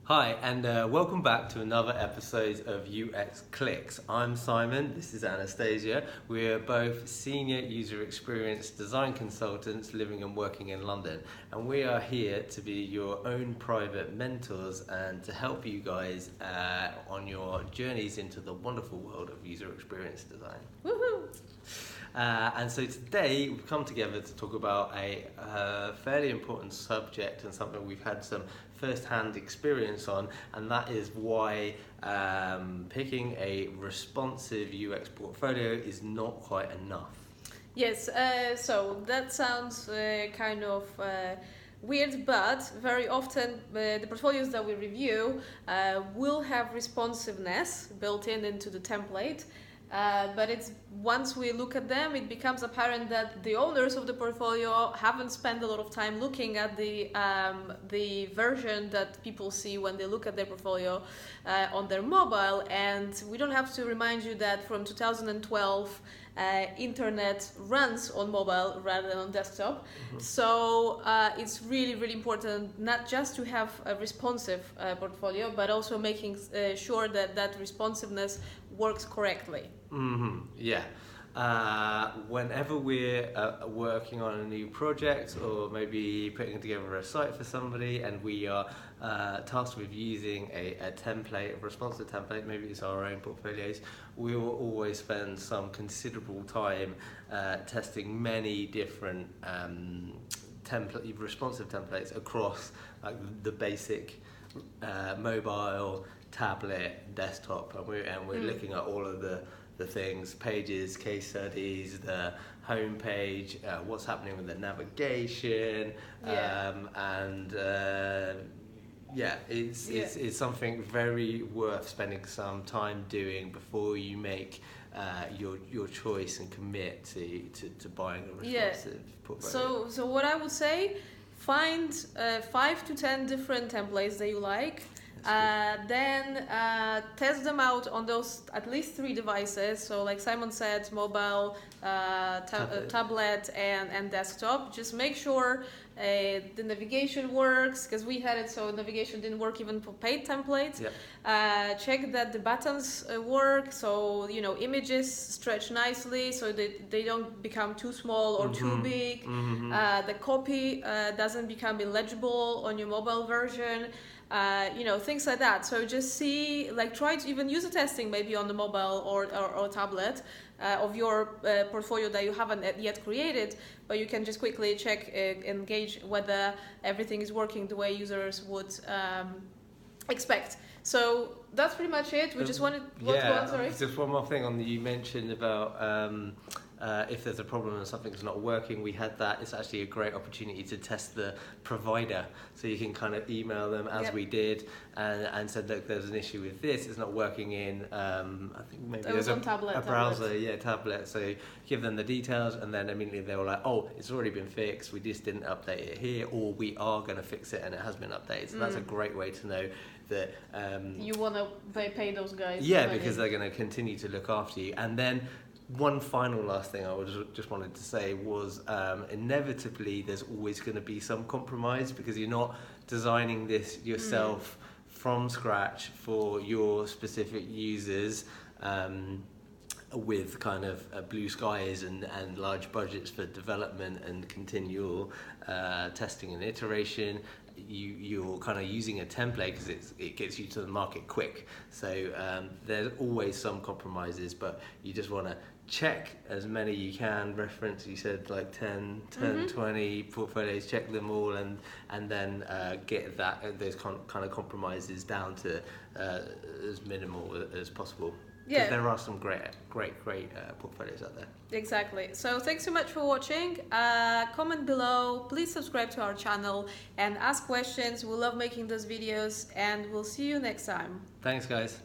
Hi, and welcome back to another episode of UX Clicks. I'm Simon, this is Anastasia. We're both senior user experience design consultants living and working in London, and we are here to be your own private mentors and to help you guys on your journeys into the wonderful world of user experience design. Woohoo! And so today we've come together to talk about a fairly important subject and something we've had some first-hand experience on, and that is why picking a responsive UX portfolio is not quite enough. Yes, so that sounds kind of weird, but very often the portfolios that we review will have responsiveness built into the template. But it's once we look at them, it becomes apparent that the owners of the portfolio haven't spent a lot of time looking at the version that people see when they look at their portfolio on their mobile. And we don't have to remind you that from 2012, internet runs on mobile rather than on desktop. Mm-hmm. So it's really, really important not just to have a responsive portfolio, but also making sure that that responsiveness works correctly. Mm-hmm. Yeah. Whenever we're working on a new project or maybe putting together a site for somebody and we are tasked with using a template, a responsive template, maybe it's our own portfolios, we will always spend some considerable time testing many different responsive templates across like the basic mobile, tablet, desktop, and we're looking at all of the things, pages, case studies, the home page, what's happening with the navigation, it's something very worth spending some time doing before you make your choice and commit to buying a responsive portfolio. So what I would say, find 5 to 10 different templates that you like. Then test them out on those at least 3 devices. So like Simon said, mobile, tablet and desktop. Just make sure the navigation works, because we had it so navigation didn't work even for paid templates. Yep. Check that the buttons work, so images stretch nicely so that they don't become too small or too big. The copy doesn't become illegible on your mobile version. Things like that. So just see, try to even use a testing maybe on the mobile or tablet of your portfolio that you haven't yet created, but you can just quickly check and gauge whether everything is working the way users would expect. So that's pretty much it. We just wanted to answer it. Just one more thing on you mentioned about if there's a problem and something's not working, we had that. It's actually a great opportunity to test the provider. So you can kind of email them as we did and said, look, there's an issue with this, it's not working in, I think maybe there's a browser, tablet. So give them the details and then immediately they were like, oh, it's already been fixed, we just didn't update it here, or we are going to fix it and it has been updated. So that's a great way to know that you want to pay those guys. Yeah, because they're going to continue to look after you. And then one final last thing I just wanted to say was inevitably there's always going to be some compromise, because you're not designing this yourself from scratch for your specific users with kind of blue skies and large budgets for development and continual testing and iteration. You're kind of using a template because it gets you to the market quick. So there's always some compromises, but you just want to check as many you can, reference, you said like 10, 20 portfolios, check them all and then get those kind of compromises down to as minimal as possible. Because there are some great portfolios out there. Exactly. So thanks so much for watching. Comment below, please subscribe to our channel and ask questions. We love making those videos, and we'll see you next time. Thanks guys.